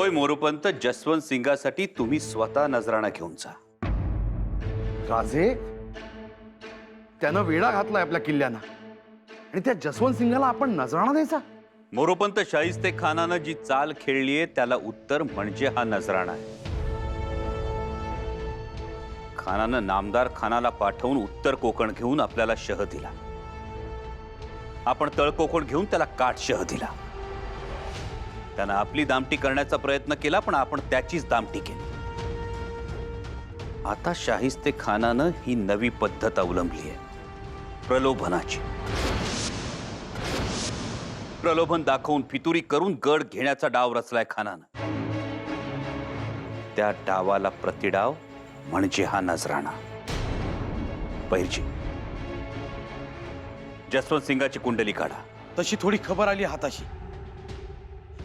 होय मोरोपंत, जसवंत सिंगासाठी तुम्ही स्वतः नजराणा घेऊन जा. राजे, त्यानं वेढा घातलाय आपल्या किल्ल्याना आणि त्या जसवंत सिंगाला आपण नजराणा द्यायचा. मोरोपंत, शाहिस्ते खानानं जी चाल खेळलीये त्याला उत्तर म्हणजे हा नजराणा आहे. खानानं नामदार खानाला पाठवून उत्तर कोकण घेऊन आपल्याला शह दिला. आपण तळ कोकण घेऊन त्याला काठ शह दिला. त्यानं आपली दामटी करण्याचा प्रयत्न केला, पण आपण त्याचीच दामटी केली. आता शाहिस्ते खानानं ही नवी पद्धत अवलंबली आहे, प्रलोभनाची. प्रलोभन दाखवून फितुरी करून गड घेण्याचा डाव रचलाय खानानं. त्या डावाला प्रतिडाव म्हणजे हा नजराणा. पैरजी, जसवंत सिंगाची कुंडली काढा. तशी थोडी खबर आली हाताशी.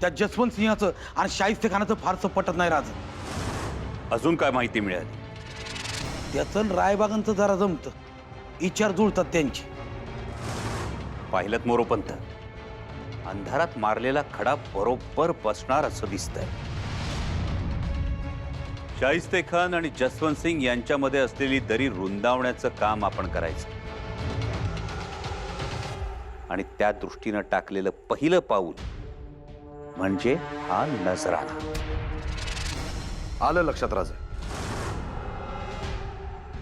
त्या जसवंत सिंहाचं आणि शाहिस्ते खानाचं फारसं पटत नाही राज. अजून काय माहिती मिळाली? त्याचं रायबागांचं जरा जमतं, विचार जुळतात त्यांची. पाहिलं मोरोपंत, अंधारात मारलेला खडा बरोबर बसणार असं दिसतंय. शाहिस्ते खान आणि जसवंत सिंग यांच्यामध्ये असलेली दरी रुंदावण्याचं काम आपण करायचं. आणि त्या दृष्टीनं टाकलेलं पहिलं पाऊल म्हणजे हा नजराणा. आलं लक्षात राजे.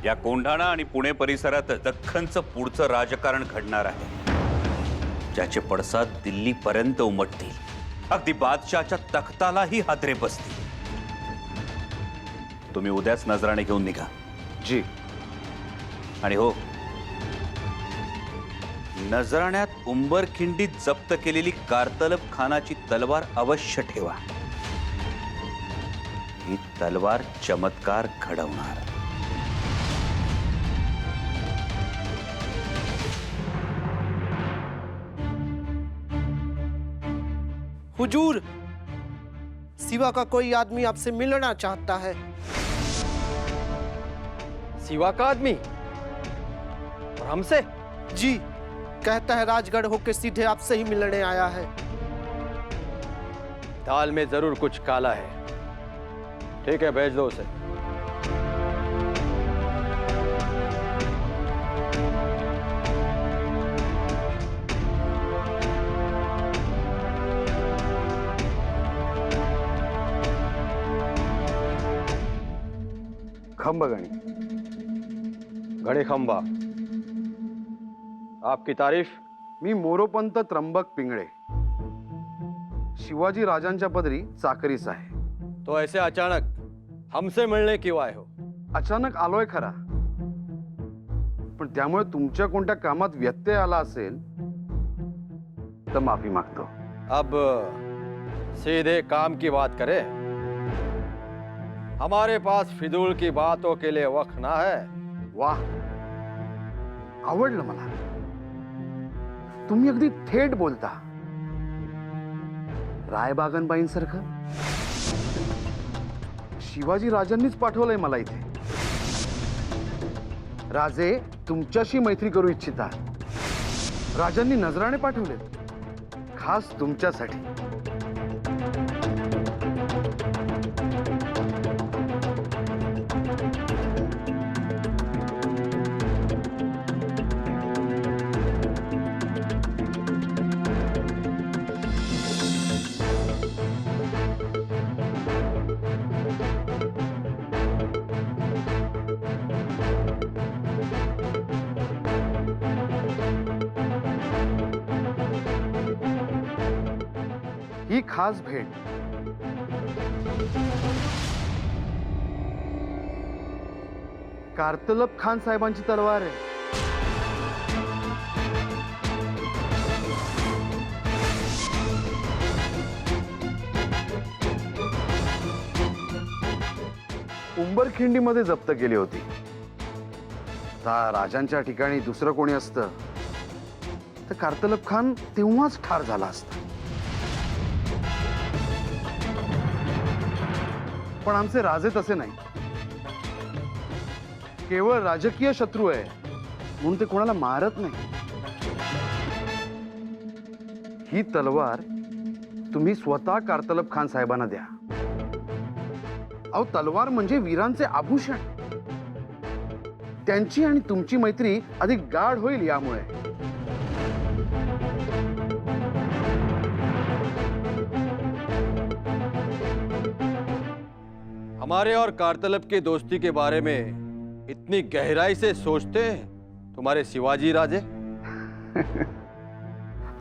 या कोंढाणा आणि पुणे परिसरात दख्खनचं पुढचं राजकारण घडणार आहे, ज्याचे पडसाद दिल्लीपर्यंत उमटतील. अगदी बादशाहच्या तख्तालाही हादरे बसतील. तुम्ही उद्याच नजराणे घेऊन निघा. जी. आणि हो, नजराण्यात उंबरखिंडीत जप्त केलेली कारतलब खानाची तलवार अवश्य ठेवा. ही तलवार चमत्कार घडवणार. हुजूर, सिवा का कोई आदमी आपसे मिलना चाहता है। सिवा का आदमी? और हमसे? जी, कहता है राजगढ़ होके सीधे आपसे ही मिलने आया है। दाल में जरूर कुछ काला है। ठीक है, भेज दो उसे। खंबगणी. घड़ी खंबा। आपकी तारीफ? मी मोरोपंत त्र्यंबक पिंगळे, शिवाजी राजांच्या पदरी चाकरीस आहे. तो ऐसे अचानक हमसे मिलने क्यों आए हो? अचानक आलोय खरा, पण त्यामुळे तुमच्या कोणत्या कामात व्यत्यय आला असेल तर माफी मागतो. अब सीधे काम की बात करें। हमारे पास फिजूल की बातों के लिए वक्त ना है। वाह, आवडलं मला. तुम्ही अगदी थेट बोलता, रायबागनबाईंसारखं. शिवाजी राजांनीच पाठवलंय मला इथे. राजे तुमच्याशी मैत्री करू इच्छिता. राजांनी नजराणे पाठवले खास तुमच्यासाठी. ही खास भेट कारतलब खान साहेबांची तलवार आहे. उंबरखिंडीमध्ये जप्त केली होती. राजांच्या ठिकाणी दुसरं कोणी असतं तर कारतलब खान तेव्हाच ठार झाला असता. पण आमचे राजे तसे नाही. केवळ राजकीय शत्रू आहे म्हणून ते कोणाला मारत नाही. ही तलवार तुम्ही स्वतः कारतलब खान साहेबांना द्या. अहो, तलवार म्हणजे वीरांचे आभूषण. त्यांची आणि तुमची मैत्री अधिक गाढ होईल यामुळे. हमारे और कारतलब की दोस्ती के बारे में इतनी गहराई से सोचते हैं तुम्हारे शिवाजी राजे.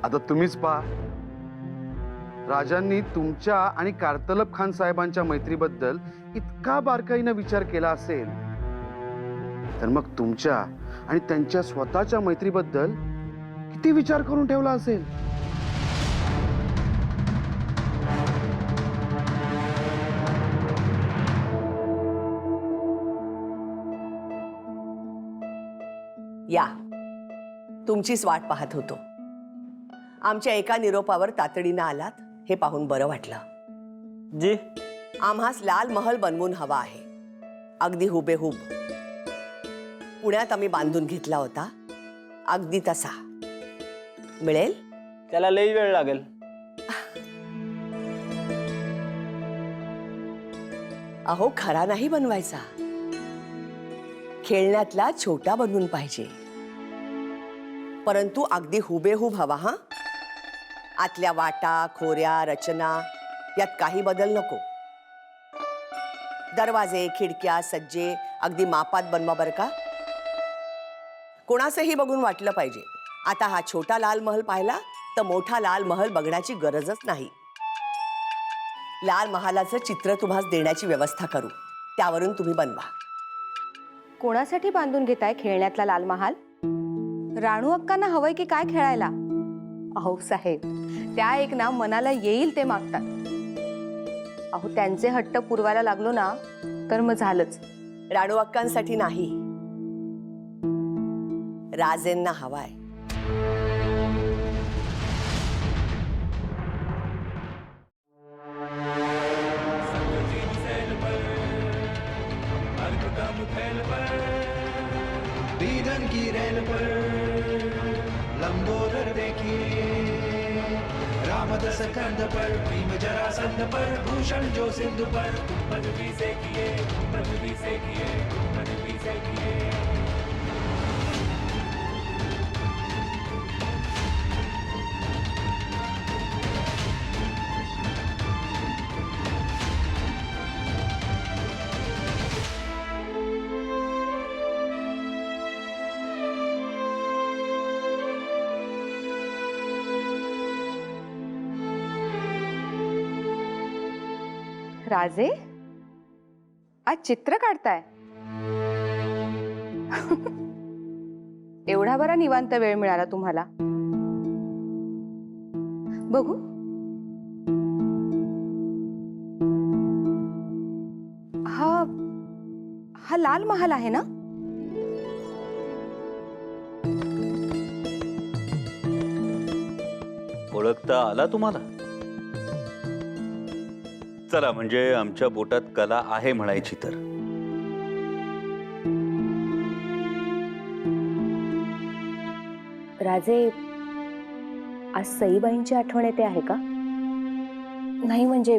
आता तुम्हीच पहा, राजांनी तुमच्या आणि कारतलब खान साहेबांच्या मैत्रीबद्दल इतका बारकाईनं विचार केला असेल, तर मग तुमच्या आणि त्यांच्या स्वतःच्या मैत्रीबद्दल किती विचार करून ठेवला असेल. या, तुमचीच वाट पाहत होतो. आमच्या एका निरोपावर तातडीनं आलात हे पाहून बरं वाटलं. जी. आम्हास लाल महल बनवून हवा आहे, अगदी हुबेहूब. पुण्यात आम्ही बांधून घेतला होता, अगदी तसा मिळेल. त्याला लई वेळ लागेल. अहो, खरा नाही बनवायचा, खेळण्यातला छोटा बनवून पाहिजे, परंतु अगदी हुबेहूब हवा. हा, आतल्या वाटा, खोऱ्या, रचना यात काही बदल नको. दरवाजे, खिडक्या, सज्जे अगदी मापात बनवा बरं का. कोणाचंही बघून वाटलं पाहिजे आता हा छोटा लाल महल पाहिला तर मोठा लाल महल बघण्याची गरजच नाही. लाल महालाचं चित्र तुम्हाला देण्याची व्यवस्था करू, त्यावरून तुम्ही बनवा. कोणासाठी बांधून घेताय खेळण्यातला लाल महाल? राणू अक्कांना हवंय की काय खेळायला? अहो साहेब, त्या एक ना मनाला येईल ते मागतात. अहो, त्यांचे हट्ट पुरवायला लागलो ना तर मग झालंच. राणू अक्कांसाठी नाही, राजेंना हवाय. बीदन की रेल पर लंबोदर देखिए, रामदस कंध पर, भीम जरासंध पर, भूषण जो सिंधु पर, पदवी से किए, पदवी से किए, पदवी से किए. राजे, आज चित्र काढताय? एवढा बरा निवांत वेळ मिळाला तुम्हाला. बघू. हा लाल महाल आहे ना? ओळखता आला तुम्हाला? चला, म्हणजे आमच्या बोटात कला आहे म्हणायची तर. राजे, आज सईबाईंची आठवण येते आहे का? नाही, म्हणजे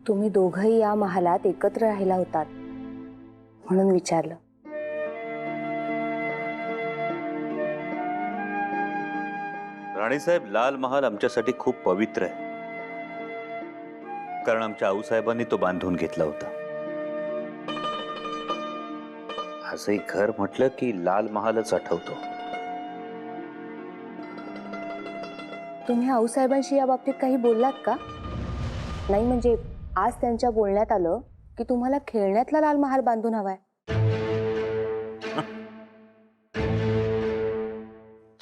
तुम्ही दोघंही या महालात एकत्र राहिला होतात म्हणून विचारलं. राणीसाहेब, लाल महाल आमच्यासाठी खूप पवित्र आहे, कारण आमच्या आऊसाहेबांनी तो बांधून घेतला होता. असंही घर म्हटलं की लाल महालच आठवतो. तुम्ही आऊसाहेबांशी या बाबतीत काही बोललात का? नाही, म्हणजे आज त्यांच्या बोलण्यात आलं की तुम्हाला खेळण्यातला लाल महाल बांधून हवाय.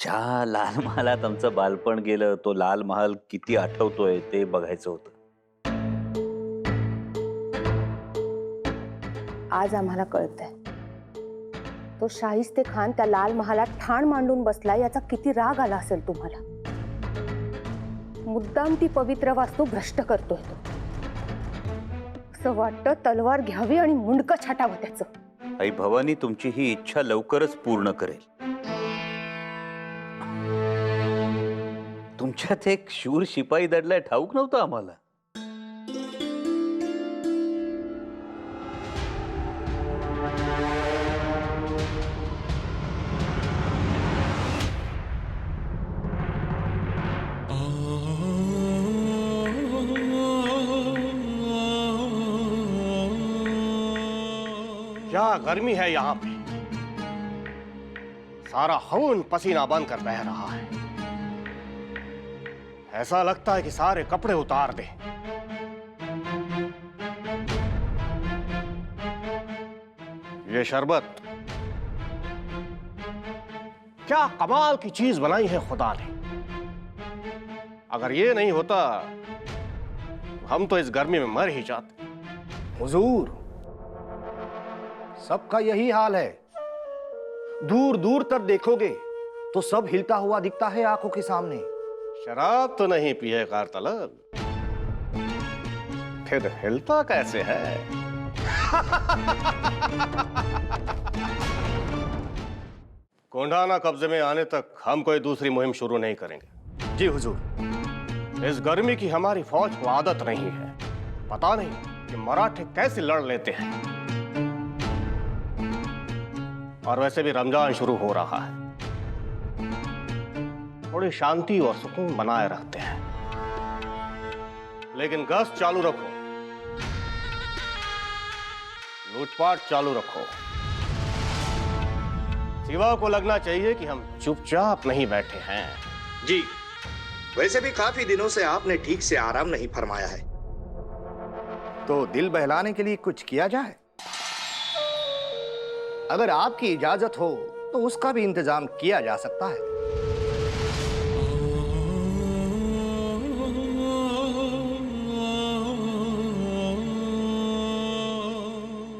ज्या लाल महालात आमचं बालपण गेलं, तो लाल महाल किती आठवतोय ते बघायचं होतं. आज आम्हाला कळतंय, तो शाहिस्ते खान त्या लाल महालात ठाण मांडून बसला याचा किती राग आला असेल तुम्हाला. मुद्दाम ती पवित्र वास्तू भ्रष्ट करतोय तो. असं वाटतं तलवार घ्यावी आणि मुंडकं छाटावं त्याचं. आई भवानी तुमची ही इच्छा लवकरच पूर्ण करेल. तुमच्यात एक शूर शिपाई दडलाय ठाऊक नव्हतं आम्हाला. क्या गर्मी है यहाँ पे। सारा खून पसीना बनकर बह रहा है। ऐसा लगता है कि सारे कपड़े उतार दे। ये शरबत क्या कमाल की चीज बनाई है खुदा ने। अगर ये नहीं होता हम तो इस गर्मी में मर ही जाते। हुजूर, सबका यही हाल है। दूर दूर तक देखोगे तो सब हिलता हुआ दिखता है आंखों के सामने। शराब तो नहीं पी है कारतलब, फिर हिलता कैसे है? कोंडाना कब्जे में आने तक हम कोई दूसरी मुहिम शुरू नहीं करेंगे। जी हुजूर। इस गर्मी की हमारी फौज को आदत नहीं है। पता नहीं कि मराठे कैसे लड़ लेते हैं। और वैसे भी रमजान शुरू हो रहा है, थोड़ी शांति और सुकून बनाए रखते हैं। लेकिन गश्त चालू रखो, लूटपाट चालू रखो। सिवा को लगना चाहिए कि हम चुपचाप नहीं बैठे हैं। जी, वैसे भी काफी दिनों से आपने ठीक से आराम नहीं फरमाया है, तो दिल बहलाने के लिए कुछ किया जाए। अगर आपकी इजाजत हो तो उसका भी इंतजाम किया जा सकता है।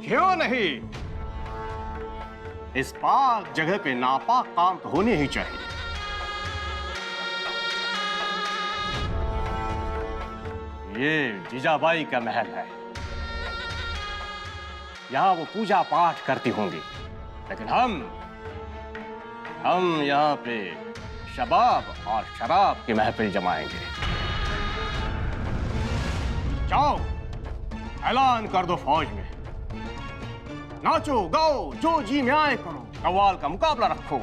क्यों नहीं? इस पाक जगह पे नापाक काम तो होने ही चाहिए। ये जीजाबाई का महल है। यहां वो पूजा पाठ करती होंगी, लेकिन हम यहाँ पे शबाब और शराब की महफिल जमाएंगे। जाओ, ऐलान कर दो फौज में, नाचो गाओ जो जी में आए करो, कव्वाल का मुकाबला रखो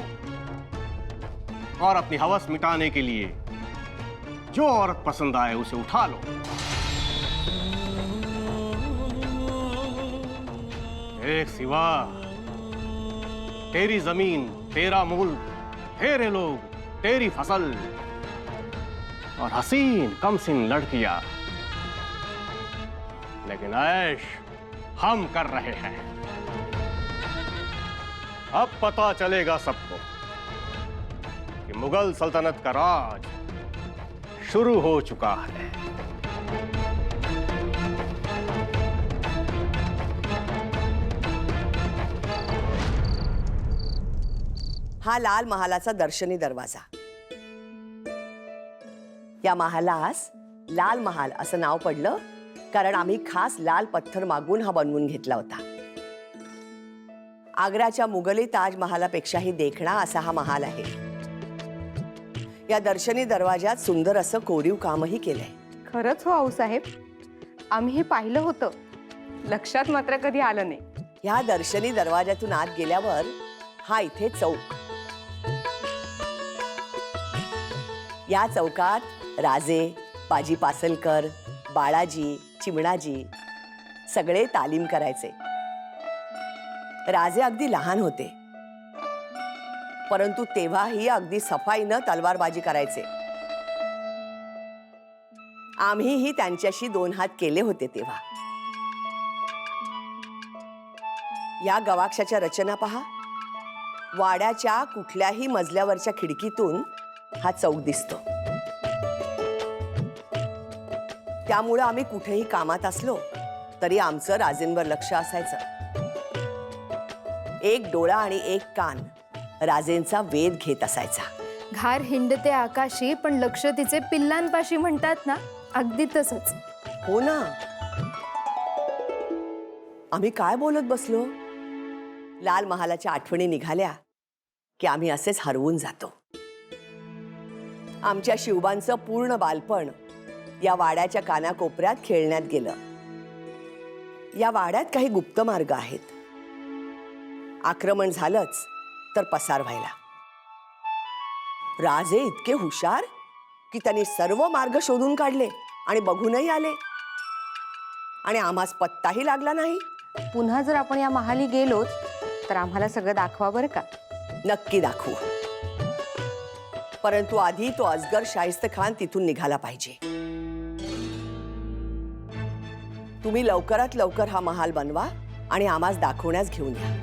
और अपनी हवस मिटाने के लिए जो औरत पसंद आए उसे उठा लो। एक सिवा, तेरी जमीन, तेरा मुल्क, तेरे लोग, तेरी फसल और हसीन कमसिन लड़कियां, लेकिन ऐश हम कर रहे हैं। अब पता चलेगा सबको कि मुगल सल्तनत का राज शुरू हो चुका है। हा लाल महालाचा दर्शनी दरवाजा. या महालास लाल महाल असं नाव पडलं कारण आम्ही खास लाल पत्थर मागून हा बनवून घेतला होता. आग्राच्या मुघली ताजमहालापेक्षाही देखणा असा हा महाल आहे. या दर्शनी दरवाजात सुंदर असं कोरीव कामही केलंय. खरंच हो आऊसाहेब, आम्ही हे पाहिलं होतं, लक्षात मात्र कधी आलं नाही. ह्या दर्शनी दरवाजातून आत गेल्यावर हा इथे चौक. या चौकात राजे, बाजी पासलकर, बाळाजी, चिमणाजी सगळे तालीम करायचे. राजे अगदी लहान होते, परंतु तेव्हाही अगदी सफाईनं तलवारबाजी करायचे. आम्हीही त्यांच्याशी 2 हात केले होते तेव्हा. या गवाक्षाच्या रचना पहा. वाड्याच्या कुठल्याही मजल्यावरच्या खिडकीतून हा चौक दिसतो. त्यामुळे आम्ही कुठेही कामात असलो तरी आमचं राजेंवर लक्ष असायचं. एक डोळा आणि एक कान राजेंचा वेध घेत असायचा. घार हिंडते आकाशी पण लक्ष तिचे पिल्लांपाशी म्हणतात ना, अगदी तसंच. हो ना. आम्ही काय बोलत बसलो. लाल महालाच्या आठवणी निघाल्या की आम्ही असेच हरवून जातो. आमच्या शिवबांचं पूर्ण बालपण या वाड्याच्या कानाकोपऱ्यात खेळण्यात गेलं. या वाड्यात काही गुप्त मार्ग आहेत. आक्रमण झालंच तर पसार व्हायला. राजे इतके हुशार की त्यांनी सर्व मार्ग शोधून काढले आणि बघूनही आले आणि आम्हास पत्ताही लागला नाही. पुन्हा जर आपण या महाली गेलोच तर आम्हाला सगळं दाखवा बरं का. नक्की दाखवू, परंतु आधी तो अजगर शाहिस्त खान तिथून निघाला पाहिजे. तुम्ही लवकरात लवकर हा महाल बनवा आणि आम्हास दाखवण्यास घेऊन या.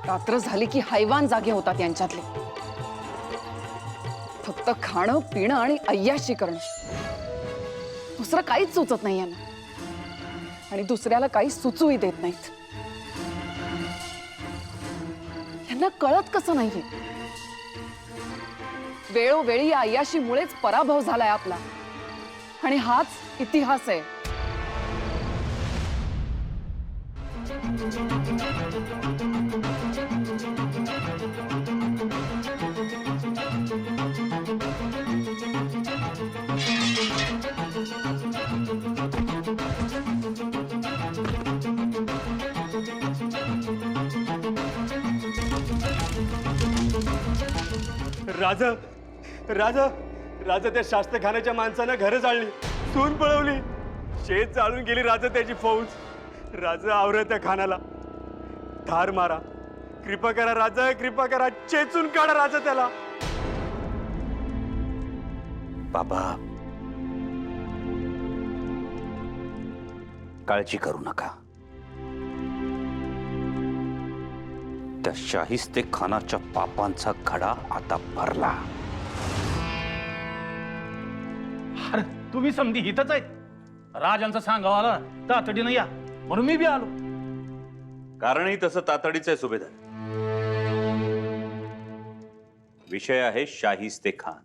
रात्र झाली की हैवान जागे होतात यांच्यातले. फक्त खाणं पिणं आणि अय्याशी करणं, दुसरं काहीच सुचत नाही यांना. आणि दुसऱ्याला काही सुचूही देत नाहीत. यांना कळत कसं नाहीये, वेळोवेळी या अय्याशीमुळेच पराभव झालाय आपला. आणि हाच इतिहास आहे. राजा राजा राजा त्या शास्त्रखानाच्या माणसानं घरं जाळली, सून पळवली, शेत जाळून गेली राजा त्याची फौज. राजा आवरत त्या खानाला, धार मारा, कृपा करा राजा, कृपा करा, चेचून काढा राजा त्याला. बाबा काळजी करू नका. त्या शाहिस्ते खानाच्या पापांचा घडा आता भरला. अरे तुम्ही समधी हितच आहेत. राजांचं सांगावं आला तातडीनं या म्हणून मी बी आलो. कारणही तसं तातडीचं आहे सुभेदार. विषय आहे शाहिस्ते खान.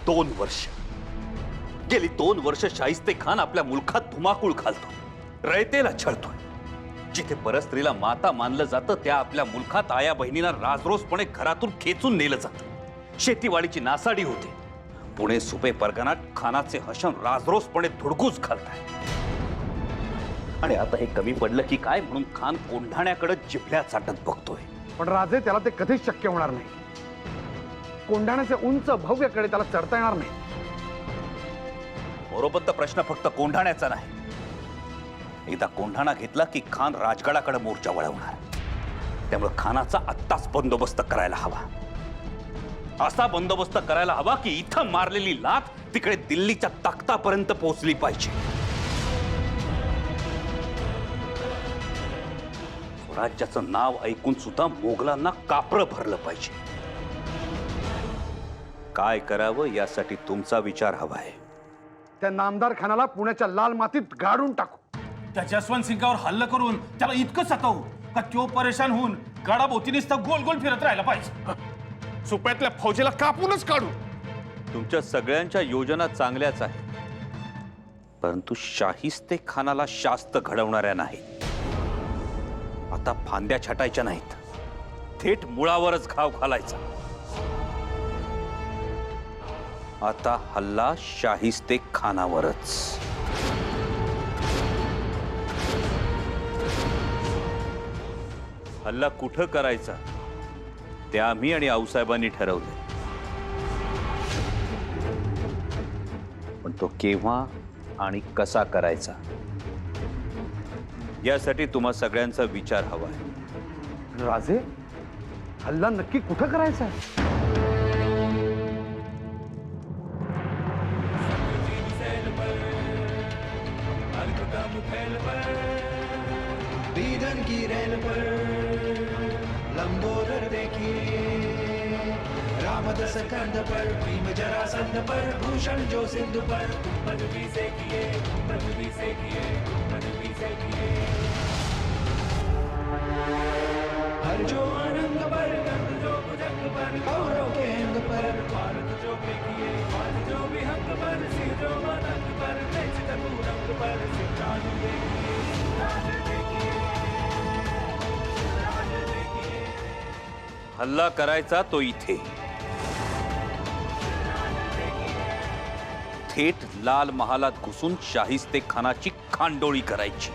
2 वर्ष गेली 2 वर्ष शाहिस्ते खान आपल्या मुलखात धुमाकूळ घालतो, रयतेला छळतोय. जिथे परस्त्रीला माता मानलं जातं त्या आपल्या मुलखात आया बहिणीला राजरोसपणे घरातून खेचून नेलं जातं. शेतीवाडीची नासाडी होते. पुणे सुपे परगणात खानाचे हशन राजरोसपणे धुडगूस घालताय. आणि आता हे कमी पडलं की काय म्हणून खान कोंढाण्याकडे जिभल्या चाटत बघतोय. पण राजे त्याला ते कधीच शक्य होणार नाही. कोंढाण्याचे उंच भव्यकडे त्याला चढता येणार नाही. मोरोपंत प्रश्न फक्त कोंढाण्याचा नाही. एकदा कोंढाणा घेतला की खान राजगडाकडे मोर्चा वळवणार. त्यामुळे खानाचा आत्ताच बंदोबस्त करायला हवा. असा बंदोबस्त करायला हवा की इथं मारलेली लाथ तिकडे दिल्लीच्या तख्तापर्यंत पोहोचली पाहिजे. स्वराज्याचं नाव ऐकून सुद्धा मोगलांना कापरं भरलं पाहिजे. काय करावं यासाठी तुमचा विचार हवा आहे. त्या नामदार खानाला पुण्याच्या लाल मातीत गाडून टाकू. त्या जसवंत सिंगावर हल्ला करून त्याला इतकं सतावू का तो परेशान होऊन गडाभोवती नुसतं गोल गोल फिरत राहिला पाहिजे. सुप्यातल्या फौजेला कापूनच काढू. तुमच्या सगळ्यांच्या योजना चांगल्याच आहेत, परंतु शाहिस्ते खानाला शास्त घडवणाऱ्या नाहीत. आता फांद्या छाटायच्या नाहीत, थेट मुळावरच घाव घालायचा. आता हल्ला शाहिस्ते खानावरच. हल्ला कुठं करायचा ते आम्ही आणि आऊसाहेबांनी ठरवलं. पण तो केव्हा आणि कसा करायचा यासाठी तुम्हा सगळ्यांचा विचार हवा आहे. राजे हल्ला नक्की कुठं करायचा आहे? बीदन की रेल पर लंबोदर देखिए, रामदस कंध पर भीम जरासंध पर, भूषण जो सिंधु पर, पदवी से किए, पदवी से किए, पदवी से किए. हर जो आनंद पर, गंध जो भुजंग पर, कौरव के अंग पर, भारत जो पे किए, आज जो भी हंग पर, सिर जो मातंग पर, बेच तकूरंग पर, सिर राज देखिए, राज देखिए. हल्ला करायचा तो इथे, थेट लाल महालात घुसून शाहिस्ते खानाची खांडोळी करायची.